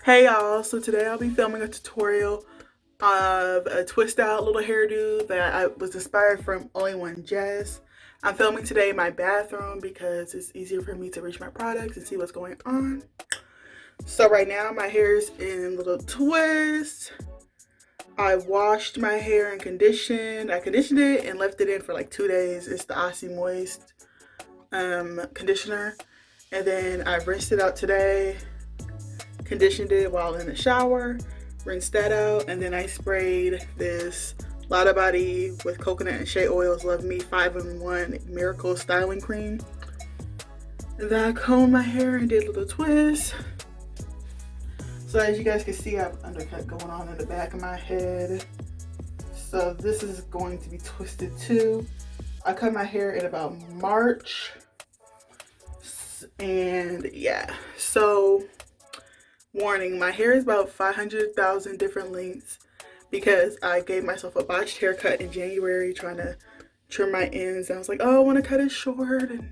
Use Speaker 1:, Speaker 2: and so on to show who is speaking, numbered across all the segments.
Speaker 1: Hey y'all, so today I'll be filming a tutorial of a twist out little hairdo that I was inspired from OnlyOneJess. I'm filming today in my bathroom because it's easier for me to reach my products and see what's going on. So right now my hair is in little twists. I washed my hair and conditioned. I conditioned it and left it in for like 2 days. It's the Aussie Moist conditioner. And then I rinsed it out today. Conditioned it while in the shower, rinsed that out, and then I sprayed this Lotta Body with coconut and shea oils Love Me 5-in-1 Miracle Styling Cream. And then I combed my hair and did little twists. So as you guys can see, I have undercut going on in the back of my head. So this is going to be twisted too. I cut my hair in about March. And yeah, so warning, my hair is about 500,000 different lengths because I gave myself a botched haircut in January trying to trim my ends. And I was like, oh, I want to cut it short. And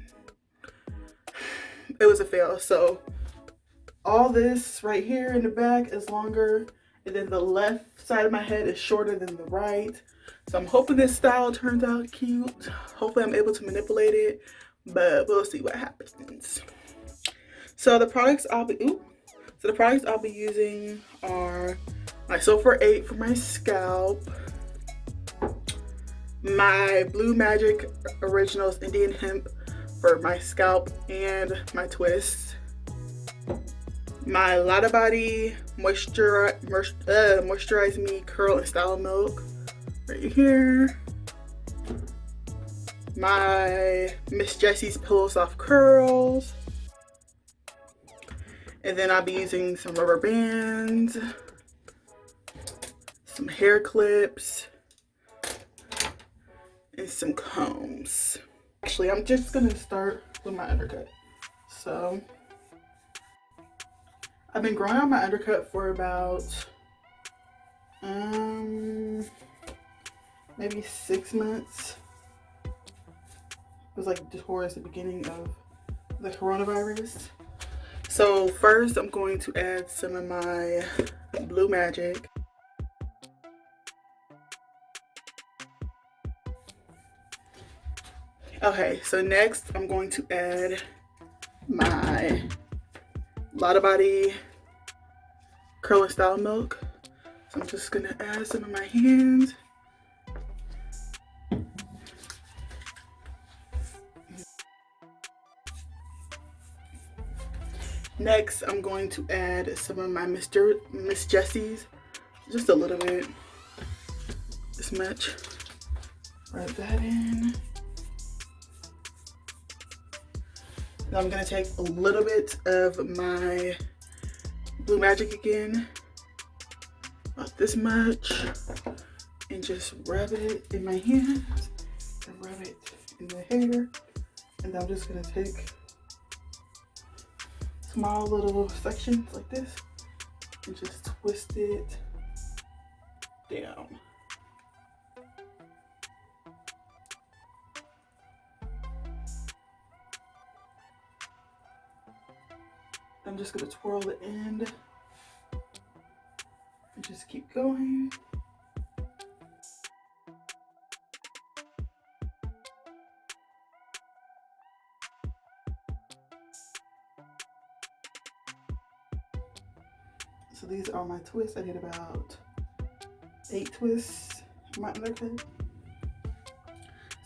Speaker 1: it was a fail. So all this right here in the back is longer. And then the left side of my head is shorter than the right. So I'm hoping this style turns out cute. Hopefully I'm able to manipulate it. But we'll see what happens. So the products I'll be using are my Sulfur 8 for my scalp, my Blue Magic Originals Indian Hemp for my scalp and my twists, my Lotta Body Moisturize Me Curl and Style Milk right here, my Miss Jessie's Pillow Soft Curls. And then I'll be using some rubber bands, some hair clips, and some combs. Actually, I'm just gonna start with my undercut. So, I've been growing out my undercut for about, maybe 6 months. It was like towards the beginning of the coronavirus. So first I'm going to add some of my Blue Magic. Okay, so next I'm going to add my Lotta Body Curl and Style Milk. So I'm just gonna add some of my hands. Next, I'm going to add some of my Miss Jessie's, just a little bit, this much. Rub that in. Now I'm gonna take a little bit of my Blue Magic again, about this much, and just rub it in my hands and rub it in the hair. And then I'm just gonna take small little sections like this and just twist it down. I'm just gonna twirl the end and just keep going. So these are my twists. I did about 8 twists in my undercut.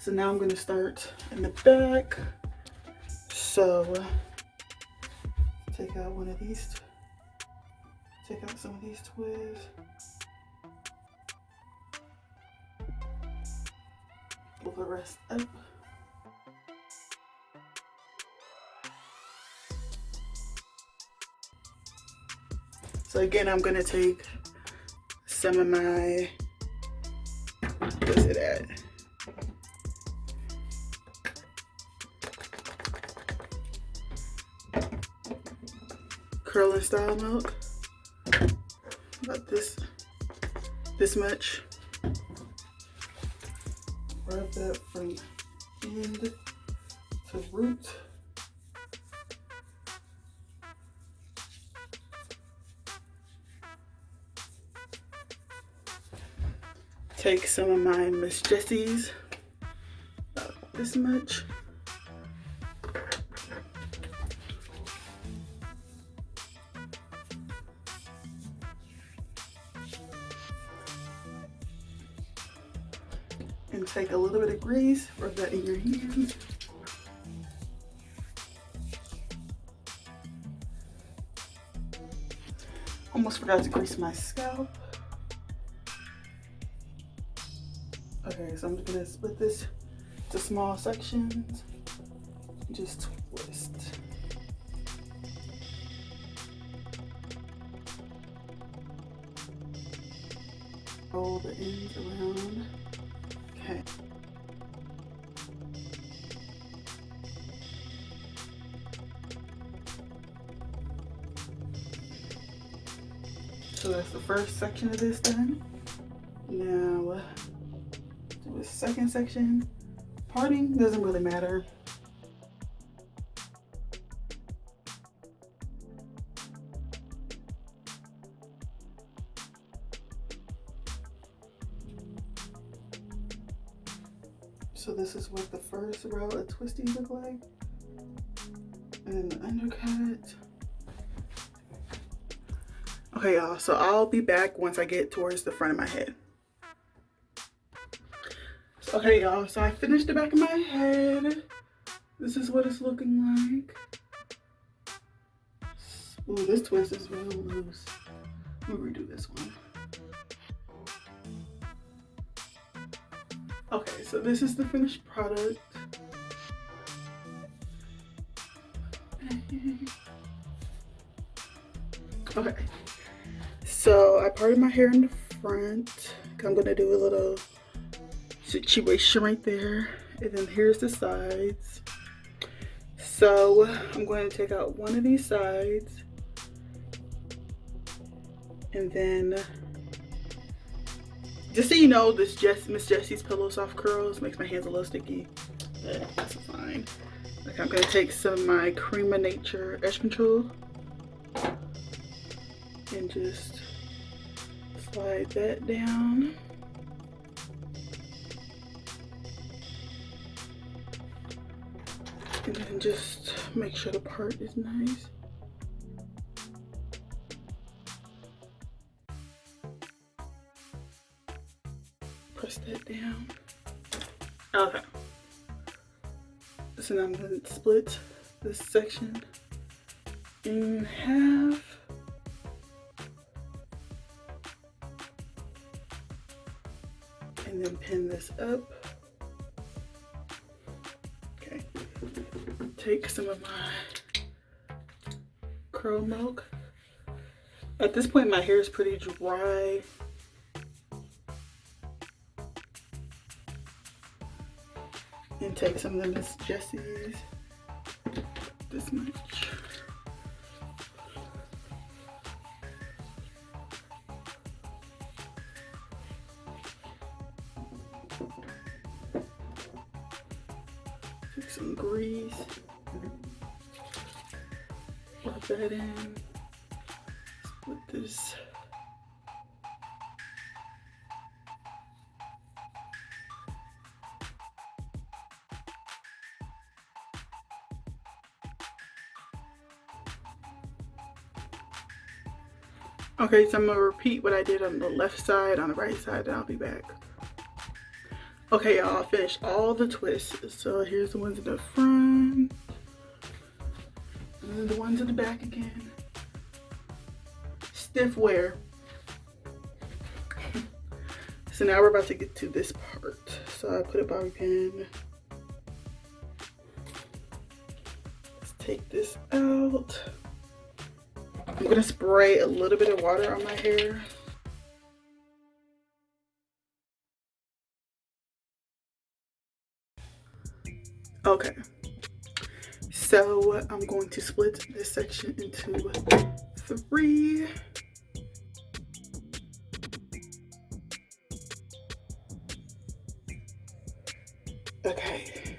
Speaker 1: So now I'm gonna start in the back. So take out one of these, take out some of these twists. Pull the rest up. So again, I'm gonna take some of my, where's it at? Curl and Style Milk, about this much. Rub that from end to root. Take some of my Miss Jessie's, about this much. And take a little bit of grease, rub that in your hands. Almost forgot to grease my scalp. Okay, so I'm just gonna split this to small sections. Just twist. Roll the ends around. Okay. So that's the first section of this done. Now, do a second section. Parting doesn't really matter. So this is what the first row of twisties look like. And then the undercut. Okay, y'all, so I'll be back once I get towards the front of my head. Okay, y'all, so I finished the back of my head. This is what it's looking like. Ooh, this twist is real loose. We'll redo this one. Okay, so this is the finished product. Okay, so I parted my hair in the front. I'm gonna do a little situation right there, and then here's the sides. So I'm going to take out one of these sides, and then just so you know, this Miss Jessie's Pillow Soft Curls makes my hands a little sticky. That's fine. Okay, I'm gonna take some of my Cream of Nature Edge Control and just slide that down. And then just make sure the part is nice. Press that down. Okay. So now I'm going to split this section in half. And then pin this up. Okay. Take some of my curl milk. At this point, my hair is pretty dry. And take some of the Miss Jessie's. This much. Take some grease. Rub that in. Split this. Okay, so I'm gonna repeat what I did on the left side, on the right side, and I'll be back. Okay, y'all, I finished all the twists. So here's the ones in the front, and then the ones in the back again. Stiff wear. So now we're about to get to this part. So I put a bobby pin. Let's take this out. I'm gonna spray a little bit of water on my hair. Okay, so I'm going to split this section into 3. Okay,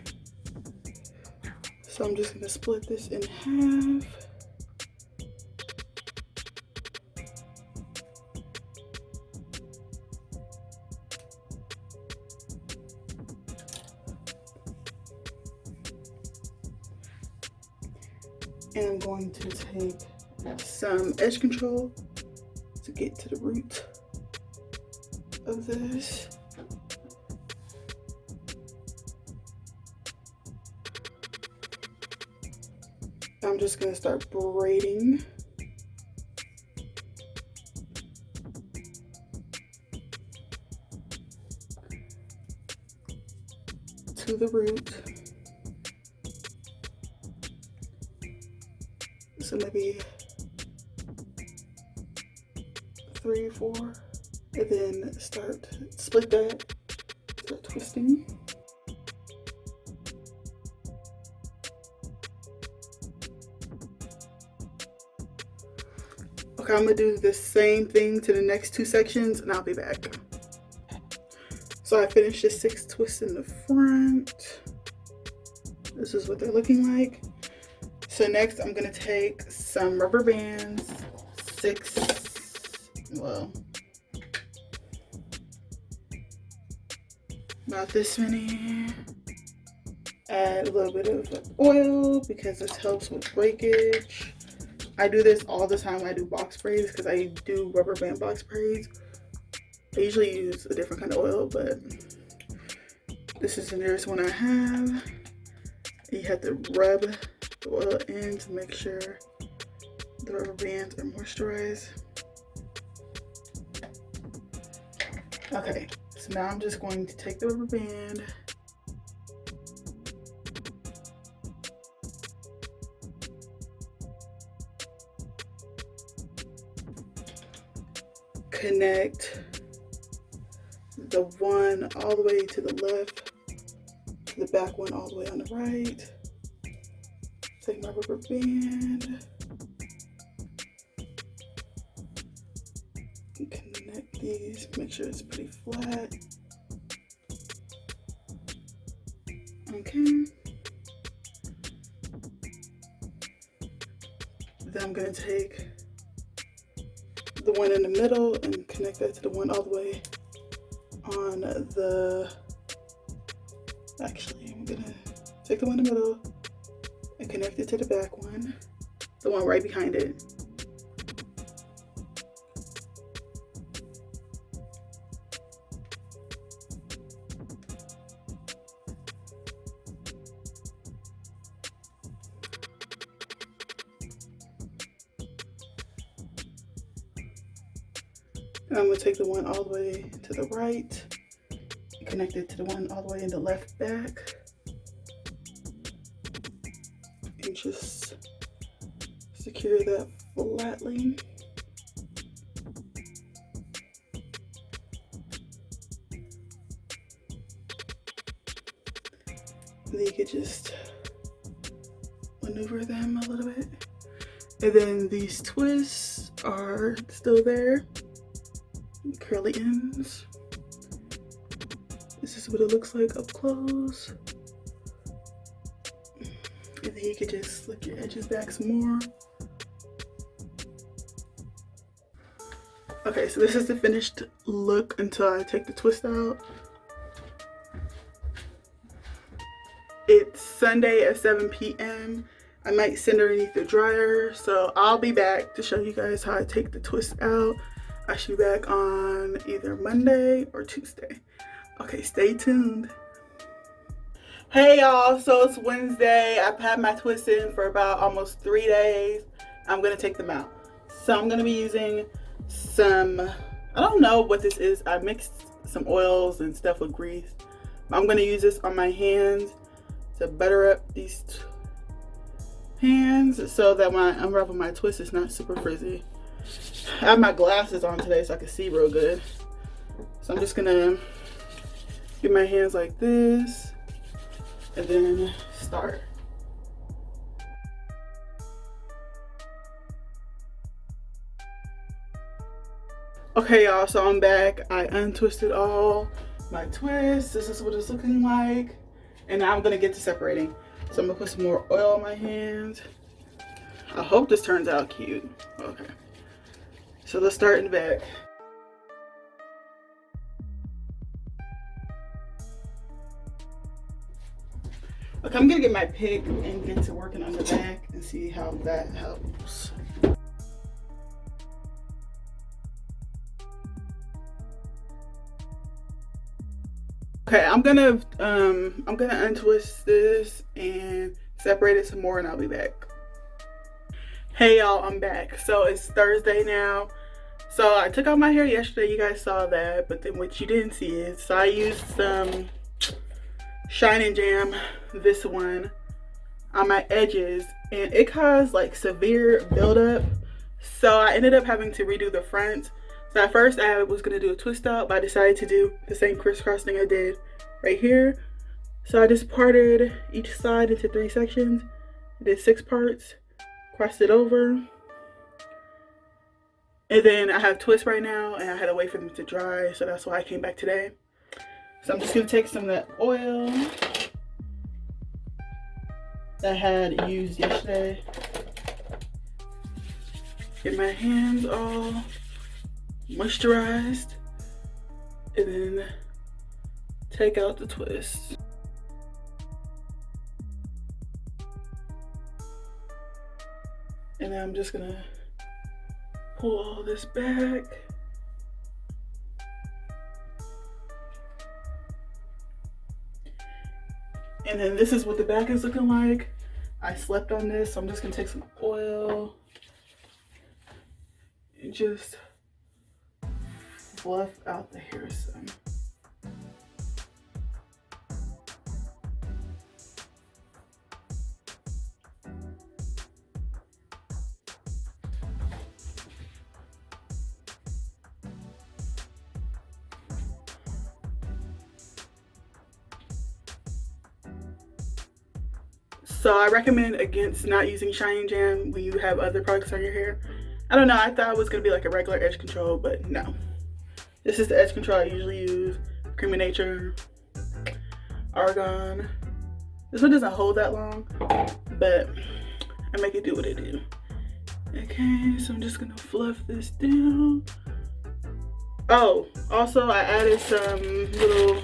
Speaker 1: so I'm just gonna split this in half. And I'm going to take some edge control to get to the root of this. I'm just going to start braiding to the root. So maybe 3 or 4, and then split that, start twisting. Okay, I'm gonna do the same thing to the next 2 sections and I'll be back. So I finished the 6 twists in the front. This is what they're looking like. So next I'm gonna take some rubber bands, 6, well, about this many. Add a little bit of oil because this helps with breakage. I do this all the time when I do box braids because I do rubber band box braids. I usually use a different kind of oil, but this is the nearest one I have. You have to rub the oil in to make sure the rubber bands are moisturized. Okay, so now I'm just going to take the rubber band, connect the one all the way to the left, to the back one all the way on the right. Take my rubber band, connect these, make sure it's pretty flat. Okay. Then I'm going to take the one in the middle and connect that to the one all the way on the, actually I'm gonna take the one in the middle and connect it to the back one, the one right behind it. And I'm going to take the one all the way to the right and connect it to the one all the way in the left back. And just secure that flatly. And then you could just maneuver them a little bit. And then these twists are still there. Curly ends. This is what it looks like up close. And then you can just slick your edges back some more. Okay, so this is the finished look until I take the twist out. It's Sunday at 7 p.m. I might send her underneath the dryer, so I'll be back to show you guys how I take the twist out. I should be back on either Monday or Tuesday. Okay, stay tuned. Hey y'all, so it's Wednesday. I've had my twists in for about almost 3 days. I'm gonna take them out. So I'm gonna be using some, I don't know what this is. I mixed some oils and stuff with grease. I'm gonna use this on my hands to butter up these hands so that when I unravel my twist, it's not super frizzy. I have my glasses on today so I can see real good. So I'm just gonna get my hands like this and then start. Okay y'all, so I'm back. I untwisted all my twists. This is what it's looking like. And now I'm gonna get to separating. So I'm gonna put some more oil on my hands. I hope this turns out cute. Okay. So let's start in the back. Okay, I'm gonna get my pick and get to working on the back and see see how that helps. Okay, I'm gonna untwist this and separate it some more, and I'll be back. Hey y'all, I'm back. So it's Thursday now. So I took out my hair yesterday, you guys saw that, but then what you didn't see is, so I used some Shine and Jam, this one, on my edges, and it caused like severe buildup. So I ended up having to redo the front. So at first I was gonna do a twist out, but I decided to do the same crisscross thing I did right here. So I just parted each side into 3 sections. I did 6 parts, crossed it over. And then I have twists right now, and I had to wait for them to dry, so that's why I came back today. So I'm just gonna take some of that oil that I had used yesterday. Get my hands all moisturized, and then take out the twist. And then I'm just gonna pull all this back. And then this is what the back is looking like. I slept on this, so I'm just gonna take some oil and just fluff out the hair some. So I recommend against not using Shine and Jam when you have other products on your hair. I don't know, I thought it was gonna be like a regular edge control, but no. This is the edge control I usually use. Cream of Nature, Argan. This one doesn't hold that long, but I make it do what it do. Okay, so I'm just gonna fluff this down. Oh, also I added some little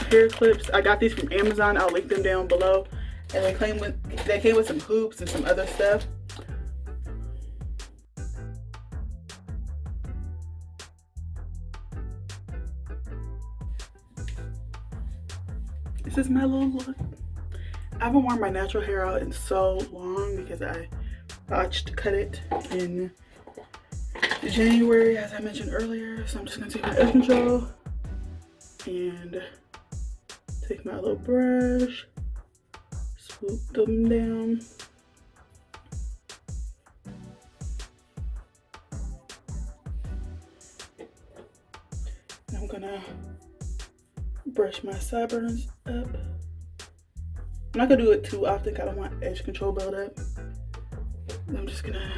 Speaker 1: hair clips. I got these from Amazon. I'll link them down below. And they came with some hoops and some other stuff. This is my little look. I haven't worn my natural hair out in so long because I botched to cut it in January, as I mentioned earlier. So I'm just gonna take my edge control and take my little brush, swoop them down. And I'm gonna brush my sideburns up. I'm not gonna do it too often because I don't want edge control buildup. I'm just gonna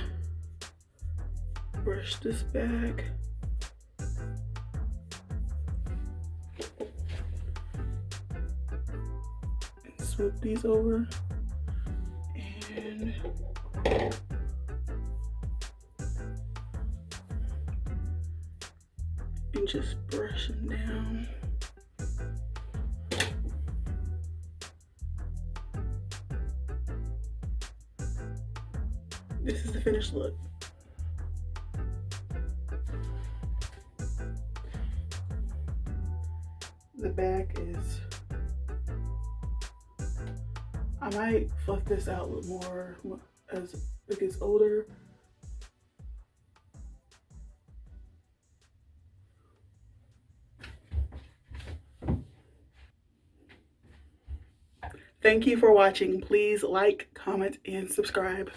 Speaker 1: brush this back. Swoop these over and just brush them down. This is the finished look. The back is, I might fluff this out a little more as it gets older. Thank you for watching. Please like, comment, and subscribe.